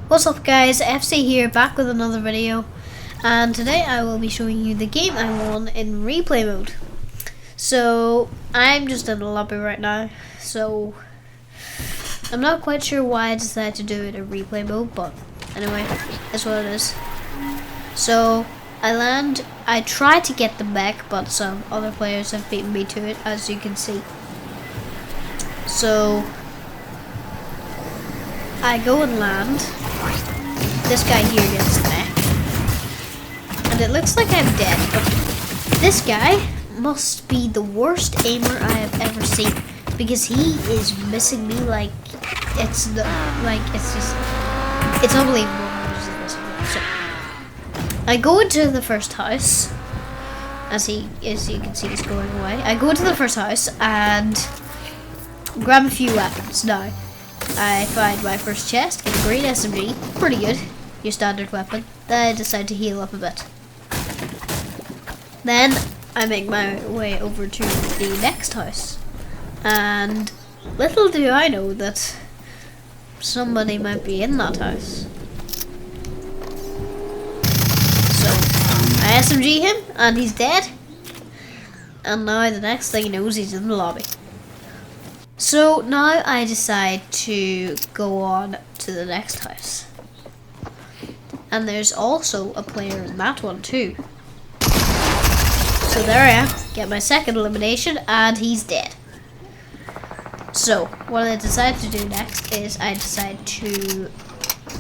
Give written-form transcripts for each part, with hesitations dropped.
What's up guys, FC here, back with another video, and today I will be showing you the game I won in replay mode. So I'm just in the lobby right now, so I'm not quite sure why I decided to do it in replay mode, but anyway, that's what it is. So I tried to get them back, but some other players have beaten me to it, as you can see. So I go and land. This guy here gets the neck. And it looks like I'm dead, but this guy must be the worst aimer I have ever seen, because he is missing me like it's unbelievable how much he's missing me. So I go into the first house, as you can see he's going away. I go into the first house and grab a few weapons. Now I find my first chest, get a green SMG, pretty good, your standard weapon. Then I decide to heal up a bit. Then I make my way over to the next house, and little do I know that somebody might be in that house. So I SMG him and he's dead, and now the next thing he knows he's in the lobby. So now I decide to go on to the next house. And there's also a player in that one too. So there I am, get my second elimination, and he's dead. So what I decide to do next is I decide to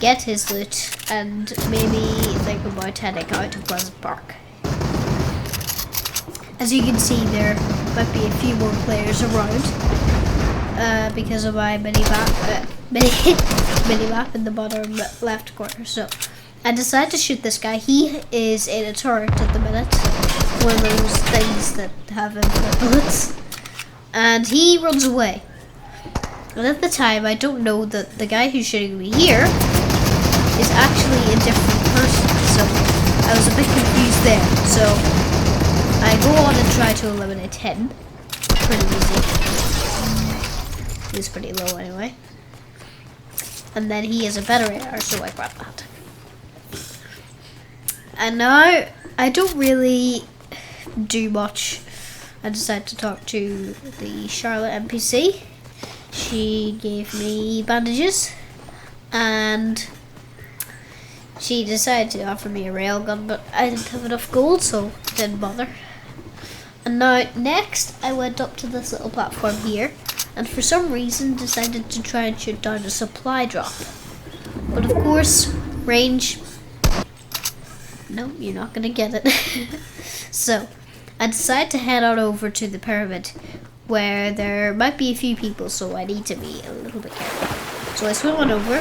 get his loot and maybe think about heading out to Pleasant Park. As you can see, there might be a few more players around. Because of my mini-map in the bottom left corner. So I decided to shoot this guy. He is in a turret at the minute, one of those things that have infinite bullets, and he runs away. And at the time I don't know that the guy who's shooting me here is actually a different person, so I was a bit confused there. So I go on and try to eliminate him. Pretty easy. He's pretty low anyway. And then he has a better AR, so I grab that. And now I don't really do much. I decided to talk to the Charlotte NPC. She gave me bandages, and she decided to offer me a railgun, but I didn't have enough gold, so didn't bother. And now next I went up to this little platform here, and for some reason decided to try and shoot down a supply drop. But of course, range, no, you're not gonna get it. So I decided to head on over to the pyramid, where there might be a few people, so I need to be a little bit careful. So I swim on over,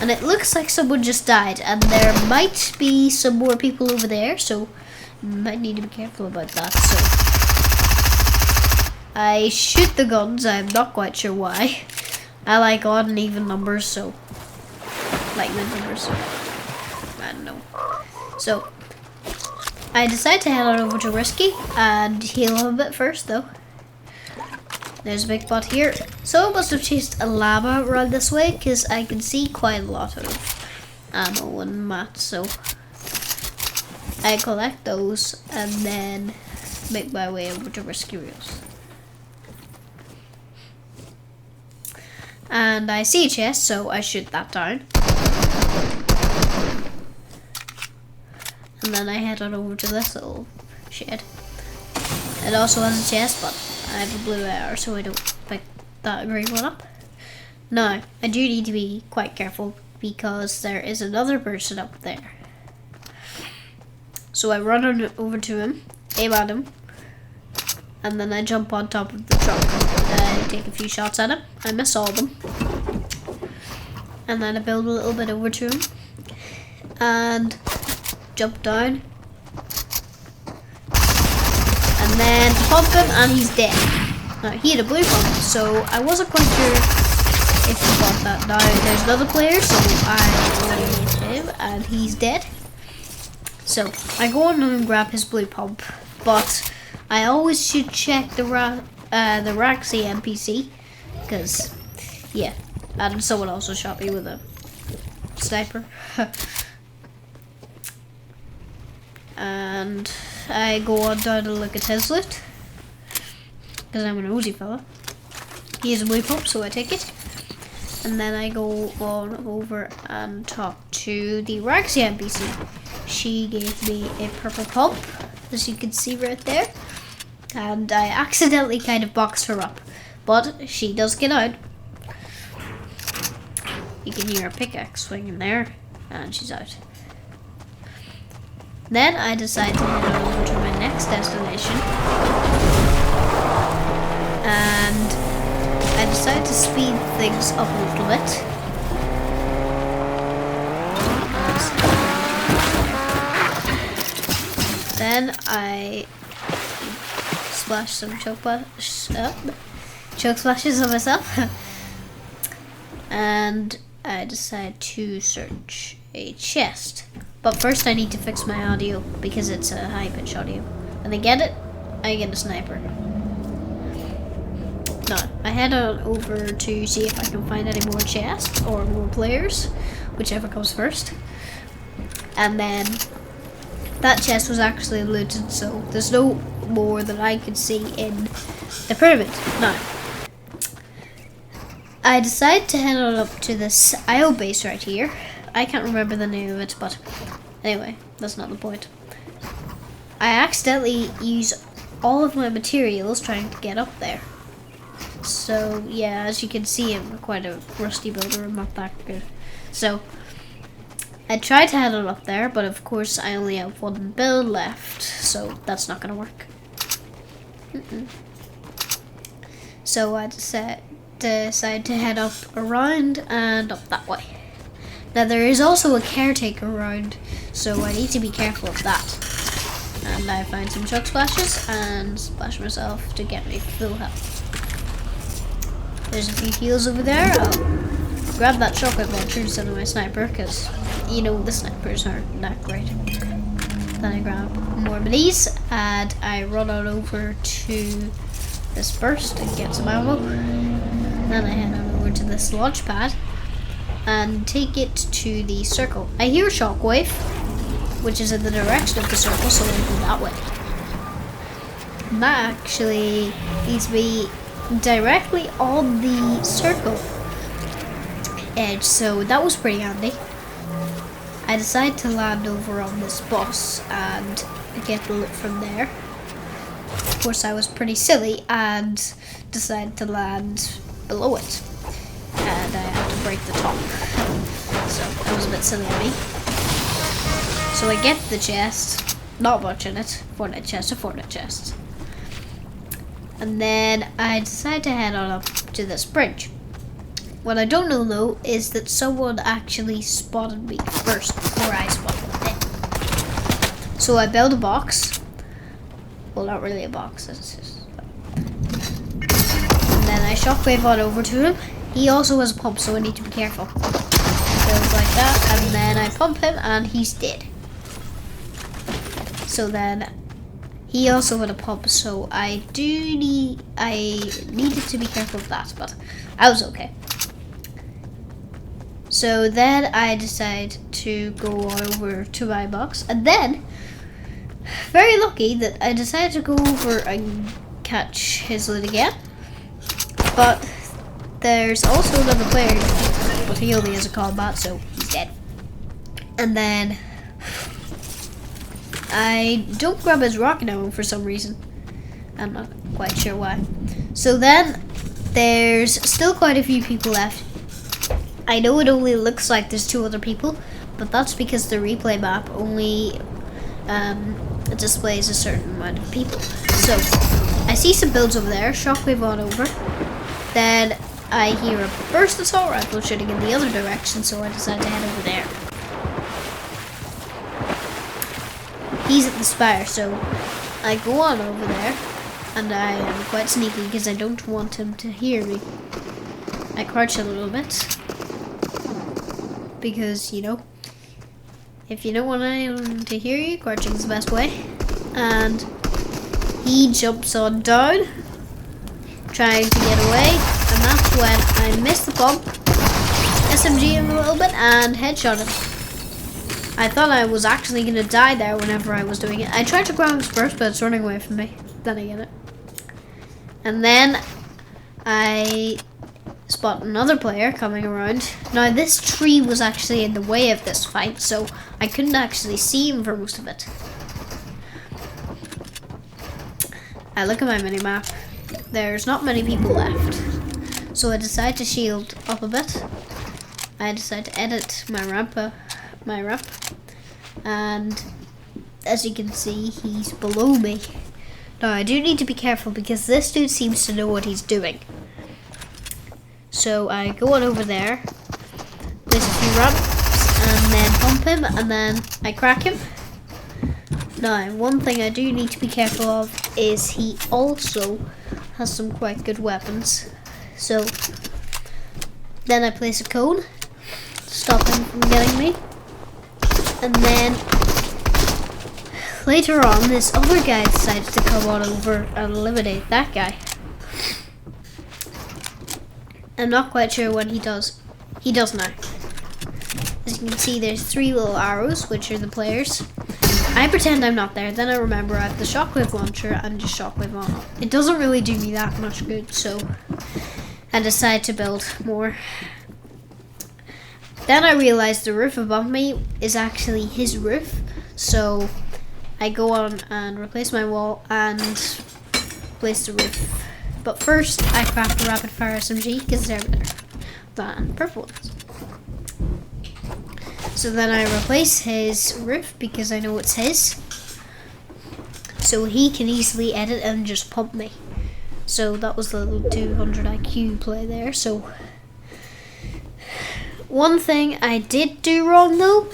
and it looks like someone just died, and there might be some more people over there, so you might need to be careful about that. So I shoot the guns. I'm not quite sure why. I like odd and even numbers, so like mid numbers. I don't know. So I decide to head on over to Risky and heal him a bit first, though. There's a big bot here. So I must have chased a llama around this way, because I can see quite a lot of ammo and mats. So I collect those and then make my way over to Risky Reels. And I see a chest, so I shoot that down. And then I head on over to this little shed. It also has a chest, but I have a blue AR, so I don't pick that green one up. Now, I do need to be quite careful, because there is another person up there. So I run on over to him, aim at him, and then I jump on top of the truck. I take a few shots at him. I miss all of them. And then I build a little bit over to him. And jump down. And then pump him, and he's dead. Now, he had a blue pump, so I wasn't quite sure if he got that. Now, there's another player, so I eliminate him, and he's dead. So I go on and grab his blue pump, but I always should check the Raxi NPC, because yeah, and someone also shot me with a sniper. And I go on down to look at his loot, because I'm an Uzi fella. He has a way pump, so I take it. And then I go on over and talk to the Raxy NPC. She gave me a purple pump, as you can see right there. And I accidentally kind of boxed her up, but she does get out. You can hear a pickaxe swinging there, and she's out. Then I decide to head over to my next destination, and I decide to speed things up a little bit. Then I splash some choke splashes on myself, and I decide to search a chest. But first I need to fix my audio because it's a high-pitched audio. And I get a sniper. No, I head on over to see if I can find any more chests or more players, whichever comes first. And then that chest was actually looted, so there's no more that I could see in the pyramid. Now, I decide to head on up to this IO base right here. I can't remember the name of it, but anyway, that's not the point. I accidentally use all of my materials trying to get up there. So yeah, as you can see, I'm quite a rusty builder. I'm not that good. So I tried to head on up there, but of course I only have one build left, so that's not gonna work. So I decide to head up around and up that way. Now there is also a caretaker around, so I need to be careful of that. And I find some chug splashes and splash myself to get me full health. There's a few heals over there. I'll grab that shotgun launcher instead of my sniper, because you know the snipers aren't that great. Then I grab more minis and I run on over to this burst and get some ammo. Then I head on over to this launch pad and take it to the circle. I hear a shockwave, which is in the direction of the circle, so I go that way. And that actually leads me directly on the circle edge, so that was pretty handy. I decide to land over on this boss and get the loot from there. Of course, I was pretty silly and decided to land below it. And I had to break the top. So that was a bit silly of me. So I get the chest, not much in it, Fortnite chest. And then I decide to head on up to this bridge. What I don't know though is that someone actually spotted me first before I spotted them. So I build a box. Well, not really a box. It's just... And then I shockwave on over to him. He also has a pump, so I need to be careful. Goes like that, and then I pump him, and he's dead. So then he also had a pump, so I needed to be careful of that, but I was okay. So then I decide to go on over to my box, and then very lucky that I decided to go over and catch his loot again. But there's also another player, but he only has a combat, so he's dead. And then I don't grab his rocket ammo for some reason. I'm not quite sure why. So then there's still quite a few people left. I know it only looks like there's 2 other people, but that's because the replay map only displays a certain amount of people. So I see some builds over there, shockwave on over. Then I hear a burst assault rifle shooting in the other direction, so I decide to head over there. He's at the spire, so I go on over there, and I am quite sneaky because I don't want him to hear me. I crouch a little bit, because, you know, if you don't want anyone to hear you, crouching is the best way. And he jumps on down, trying to get away, and that's when I miss the bump, SMG him a little bit and headshot him. I thought I was actually going to die there whenever I was doing it. I tried to grab his burst, but it's running away from me. Then I get it. And then I spot another player coming around. Now this tree was actually in the way of this fight, so I couldn't actually see him for most of it. I look at my minimap. There's not many people left. So I decide to shield up a bit. I decide to edit my ramp. And as you can see, he's below me. Now I do need to be careful because this dude seems to know what he's doing. So I go on over there, place a few ramps, and then pump him, and then I crack him. Now, one thing I do need to be careful of is he also has some quite good weapons. So then I place a cone to stop him from getting me. And then later on, this other guy decides to come on over and eliminate that guy. I'm not quite sure when he does. He does now. As you can see, there's 3 little arrows, which are the players. I pretend I'm not there, then I remember I have the shockwave launcher and just shockwave on. It doesn't really do me that much good, so I decide to build more. Then I realize the roof above me is actually his roof, so I go on and replace my wall and place the roof. But first, I craft a rapid fire SMG because they're better than purple ones. So then I replace his roof because I know it's his. So he can easily edit and just pump me. So that was the little 200 IQ play there. So one thing I did do wrong though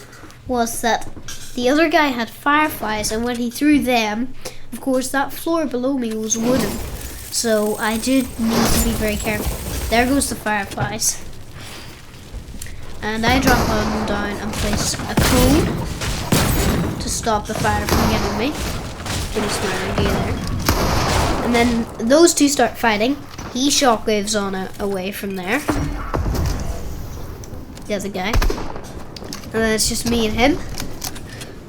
was that the other guy had fireflies, and when he threw them, of course that floor below me was wooden. So I did need to be very careful. There goes the fireflies. And I drop on down and place a cone to stop the fire from getting me. Pretty smart idea there. And then those two start fighting. He shockwaves on away from there. The other guy. And then it's just me and him.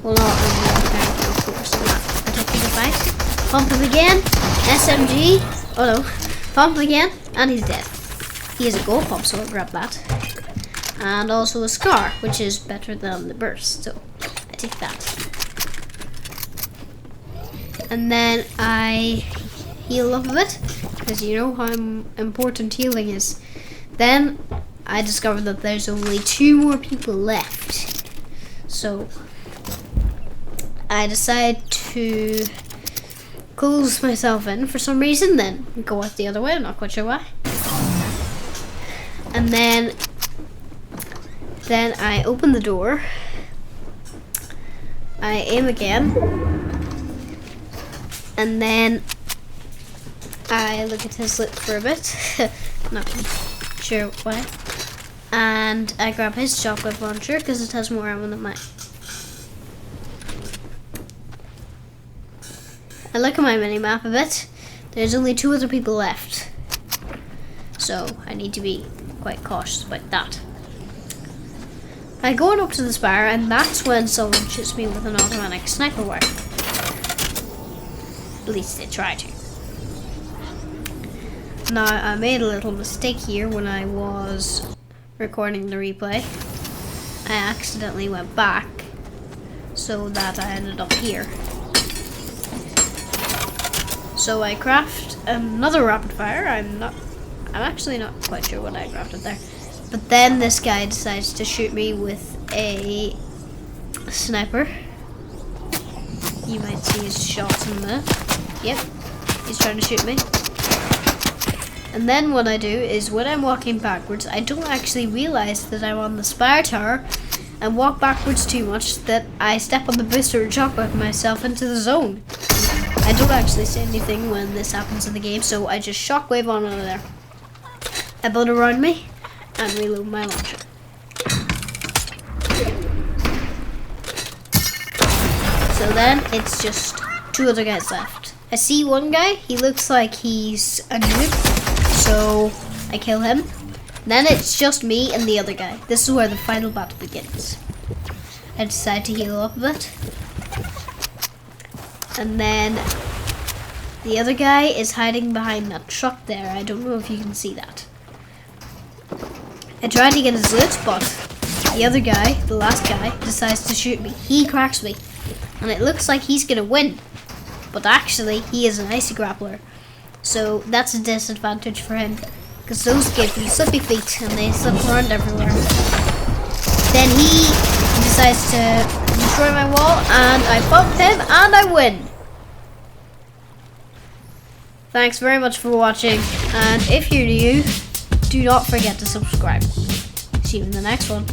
Well, not one character, of course. I took the fight. Pump him again. SMG. Oh no. Pump him again. And he's dead. He has a gold pump, so I'll grab that. And also a scar, which is better than the burst, so I take that. And then I heal up a bit, because you know how important healing is. Then I discovered that there's only 2 more people left. So I decide to close myself in for some reason, then go out the other way, I'm not quite sure why. And then I open the door, I aim again, and then I look at his lip for a bit, not sure why, and I grab his shockwave launcher because it has more ammo than mine. I look at my minimap a bit, there's only 2 other people left, so I need to be quite cautious about that. I go on up to the spire, and that's when someone shoots me with an automatic sniper rifle. At least they try to. Now, I made a little mistake here when I was recording the replay. I accidentally went back, so that I ended up here. So I craft another rapid fire. I'm actually not quite sure what I crafted there. But then this guy decides to shoot me with a sniper. You might see his shots in there. Yep, he's trying to shoot me. And then what I do is when I'm walking backwards, I don't actually realize that I'm on the spire tower and walk backwards too much that I step on the booster and shockwave myself into the zone. I don't actually say anything when this happens in the game, so I just shockwave on out of there. I build around me and reload my launcher. So then it's just 2 other guys left. I see one guy, he looks like he's a noob, so I kill him. Then it's just me and the other guy. This is where the final battle begins. I decide to heal up a bit. And then the other guy is hiding behind that truck there. I don't know if you can see that. I try to get his loot, but the other guy, the last guy, decides to shoot me. He cracks me. And it looks like he's gonna win. But actually, he is an icy grappler. So that's a disadvantage for him. Because those give you slippy feet and they slip around everywhere. Then he decides to destroy my wall and I bump him and I win. Thanks very much for watching, and if you're new, do not forget to subscribe. See you in the next one.